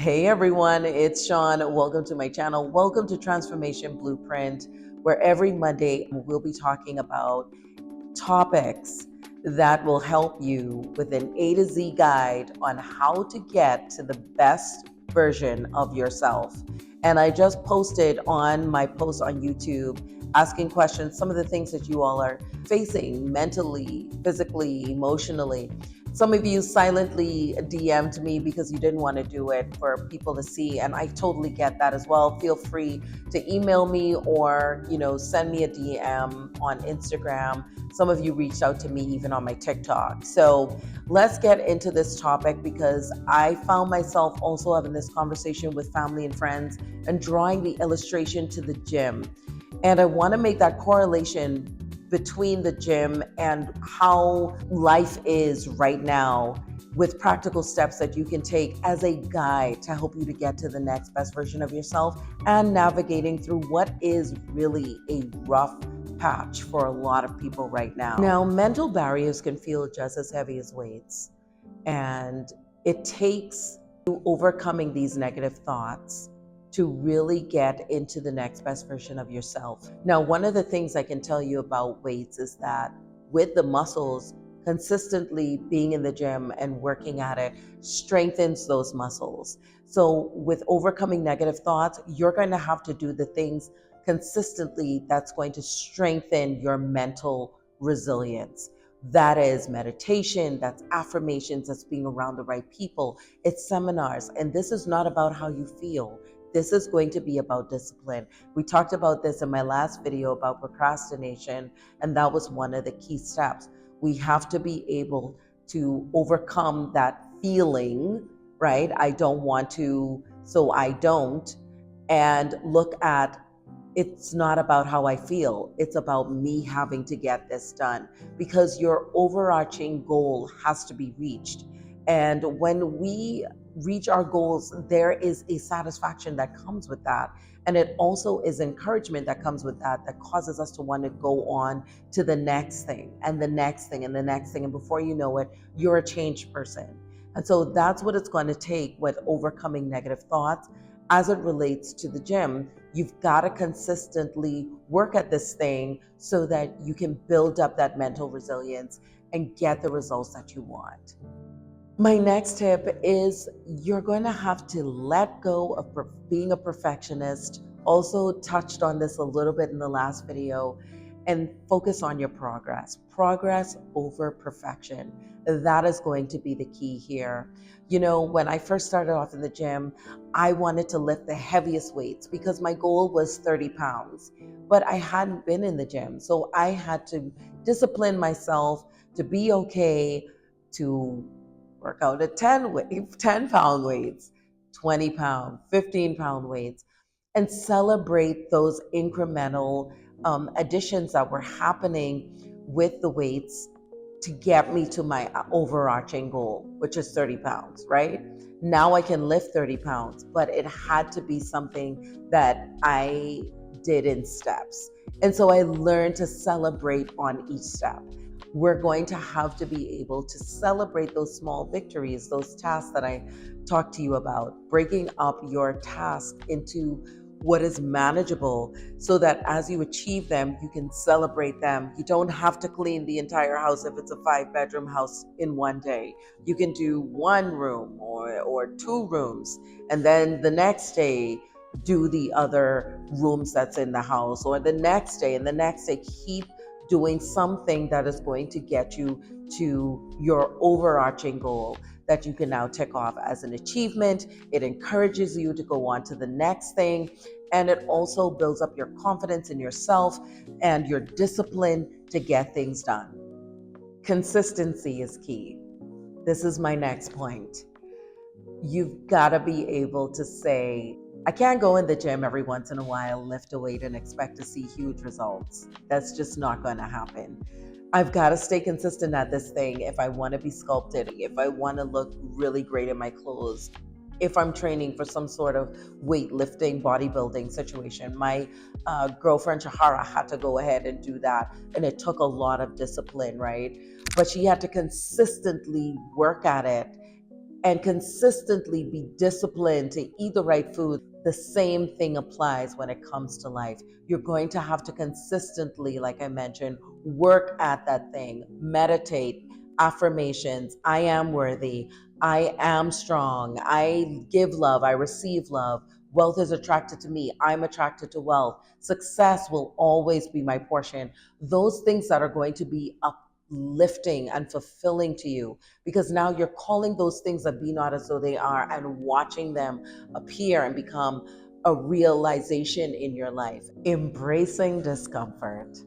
Hey everyone, it's Sean. Welcome to my channel. Welcome to Transformation Blueprint, where every Monday we'll be talking about topics that will help you with an A to Z guide on how to get to the best version of yourself. And I just posted on my post on YouTube asking questions, some of the things that you all are facing mentally, physically, emotionally. Some of you silently DM'd me because you didn't want to do it for people to see, and I totally get that as well. Feel free to email me or, send me a DM on Instagram. Some of you reached out to me even on my TikTok. So let's get into this topic because I found myself also having this conversation with family and friends and drawing the illustration to the gym. And I want to make that correlation between the gym and how life is right now with practical steps that you can take as a guide to help you to get to the next best version of yourself and navigating through what is really a rough patch for a lot of people right now. Now, mental barriers can feel just as heavy as weights, and it takes you overcoming these negative thoughts to really get into the next best version of yourself. Now, one of the things I can tell you about weights is that with the muscles, consistently being in the gym and working at it strengthens those muscles. So with overcoming negative thoughts, you're going to have to do the things consistently that's going to strengthen your mental resilience. That is meditation, that's affirmations, that's being around the right people, it's seminars. And this is not about how you feel. This is going to be about discipline. We talked about this in my last video about procrastination, and that was one of the key steps. We have to be able to overcome that feeling, right? I don't want to, so I don't, and look at it's not about how I feel. It's about me having to get this done because your overarching goal has to be reached. And when we reach our goals, there is a satisfaction that comes with that. And it also is encouragement that comes with that, that causes us to want to go on to the next thing and the next thing and the next thing. And before you know it, you're a changed person. And so that's what it's going to take with overcoming negative thoughts as it relates to the gym. You've got to consistently work at this thing so that you can build up that mental resilience and get the results that you want. My next tip is you're going to have to let go of being a perfectionist. Also touched on this a little bit in the last video, and focus on your progress. Progress over perfection. That is going to be the key here. When I first started off in the gym, I wanted to lift the heaviest weights because my goal was 30 pounds, but I hadn't been in the gym. So I had to discipline myself to be okay to work out at 10 pound weights, 20 pound, 15 pound weights, and celebrate those incremental additions that were happening with the weights to get me to my overarching goal, which is 30 pounds, right? Now I can lift 30 pounds, but it had to be something that I did in steps. And so I learned to celebrate on each step. We're going to have to be able to celebrate those small victories, those tasks that I talked to you about, breaking up your task into what is manageable so that as you achieve them, you can celebrate them. You don't have to clean the entire house if it's a 5-bedroom house in one day. You can do one room or 2 rooms, and then the next day, do the other rooms that's in the house, or the next day and the next day. Keep doing something that is going to get you to your overarching goal that you can now tick off as an achievement. It encourages you to go on to the next thing. And it also builds up your confidence in yourself and your discipline to get things done. Consistency is key. This is my next point. You've got to be able to say, I can't go in the gym every once in a while, lift a weight, and expect to see huge results. That's just not going to happen. I've got to stay consistent at this thing if I want to be sculpted, if I want to look really great in my clothes, if I'm training for some sort of weightlifting, bodybuilding situation. My girlfriend Shahara had to go ahead and do that, and it took a lot of discipline, right? But she had to consistently work at it and consistently be disciplined to eat the right food, the same thing applies when it comes to life. You're going to have to consistently, like I mentioned, work at that thing, meditate, affirmations. I am worthy. I am strong. I give love. I receive love. Wealth is attracted to me. I'm attracted to wealth. Success will always be my portion. Those things that are going to be uplifting and fulfilling to you, because now you're calling those things that be not as though they are and watching them appear and become a realization in your life. Embracing discomfort.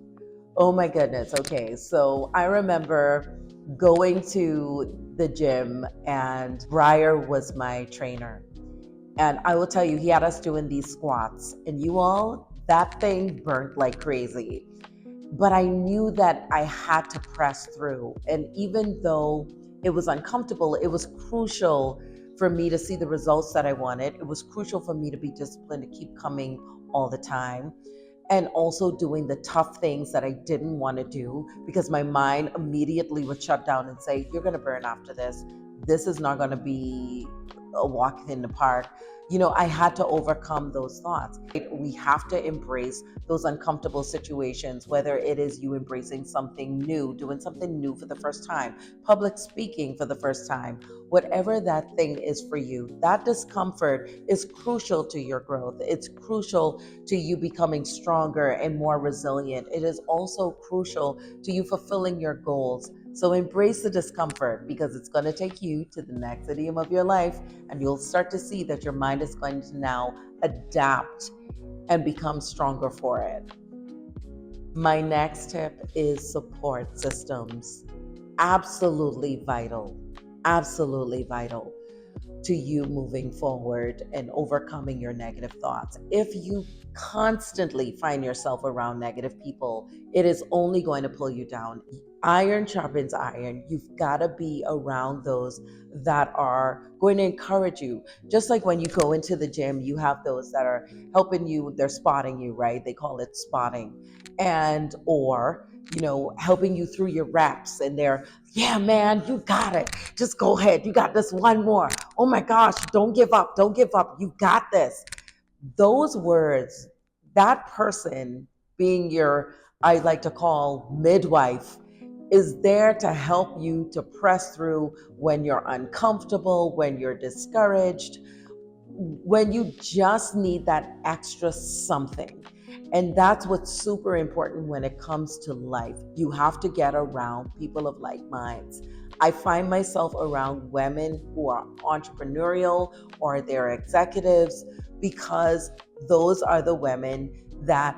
Oh my goodness. Okay. So I remember going to the gym, and Briar was my trainer. And I will tell you, he had us doing these squats, and you all, that thing burnt like crazy. But I knew that I had to press through. And even though it was uncomfortable, it was crucial for me to see the results that I wanted. It was crucial for me to be disciplined, to keep coming all the time, and also doing the tough things that I didn't want to do, because my mind immediately would shut down and say, "You're going to burn after this. This is not going to be a walk in the park." I had to overcome those thoughts. We have to embrace those uncomfortable situations, whether it is you embracing something new, doing something new for the first time, public speaking for the first time, whatever that thing is for you. That discomfort is crucial to your growth. It's crucial to you becoming stronger and more resilient. It is also crucial to you fulfilling your goals. So embrace the discomfort, because it's going to take you to the next idiom of your life, and you'll start to see that your mind is going to now adapt and become stronger for it. My next tip is support systems. Absolutely vital. Absolutely vital to you moving forward and overcoming your negative thoughts. If you constantly find yourself around negative people, it is only going to pull you down. Iron sharpens iron. You've got to be around those that are going to encourage you. Just like when you go into the gym, you have those that are helping you, they're spotting you, right? They call it spotting. And, or, helping you through your reps, and they're, "Yeah, man, you got it. Just go ahead. You got this one more. Oh my gosh, don't give up. Don't give up. You got this." Those words, that person being your, I like to call midwife, is there to help you to press through when you're uncomfortable, when you're discouraged, when you just need that extra something. And that's what's super important when it comes to life. You have to get around people of like minds. I find myself around women who are entrepreneurial or they're executives, because those are the women that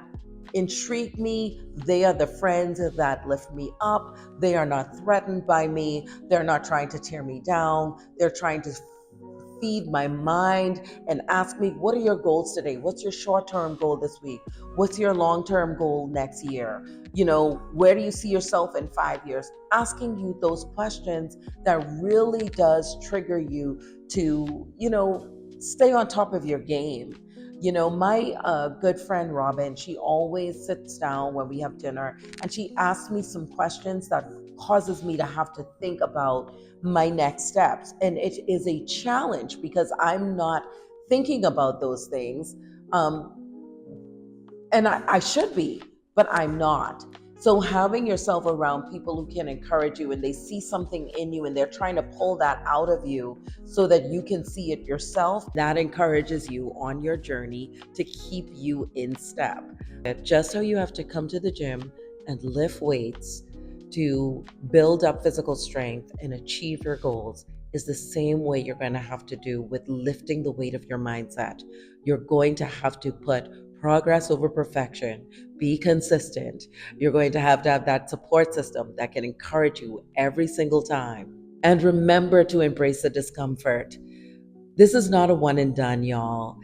intrigue me. They are the friends that lift me up. They are not threatened by me. They're not trying to tear me down. They're trying to feed my mind and ask me, "What are your goals today? What's your short-term goal this week? What's your long-term goal next year? Where do you see yourself in 5 years?" Asking you those questions that really does trigger you to, stay on top of your game. My good friend Robin, she always sits down when we have dinner, and she asks me some questions that causes me to have to think about my next steps. And it is a challenge because I'm not thinking about those things. And I should be, but I'm not. So having yourself around people who can encourage you, and they see something in you and they're trying to pull that out of you so that you can see it yourself, that encourages you on your journey to keep you in step. Just how you have to come to the gym and lift weights to build up physical strength and achieve your goals is the same way you're going to have to do with lifting the weight of your mindset. You're going to have to put progress over perfection. Be consistent. You're going to have that support system that can encourage you every single time. And remember to embrace the discomfort. This is not a one and done, y'all.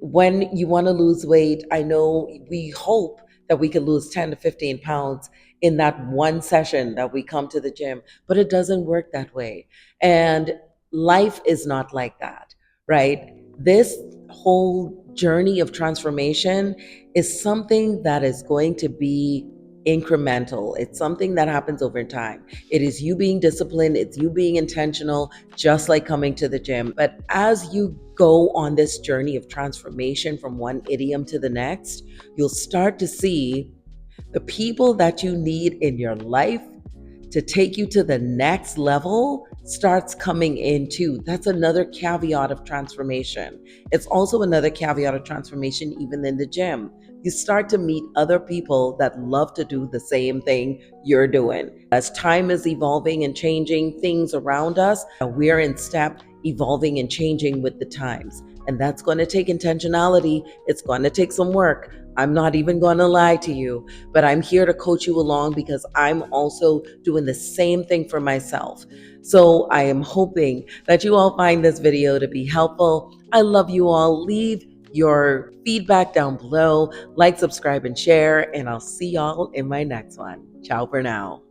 When you want to lose weight, I know we hope that we can lose 10 to 15 pounds in that one session that we come to the gym, but it doesn't work that way. And life is not like that, right? This whole journey of transformation is something that is going to be incremental. It's something that happens over time. It is you being disciplined, it's you being intentional, just like coming to the gym. But as you go on this journey of transformation from one idiom to the next, you'll start to see the people that you need in your life to take you to the next level starts coming in too. That's another caveat of transformation. It's also another caveat of transformation, even in the gym. You start to meet other people that love to do the same thing you're doing. As time is evolving and changing things around us, we're in step, evolving and changing with the times. And that's going to take intentionality. It's going to take some work. I'm not even going to lie to you, but I'm here to coach you along because I'm also doing the same thing for myself. So I am hoping that you all find this video to be helpful. I love you all. Leave your feedback down below, like, subscribe, and share, and I'll see y'all in my next one. Ciao for now.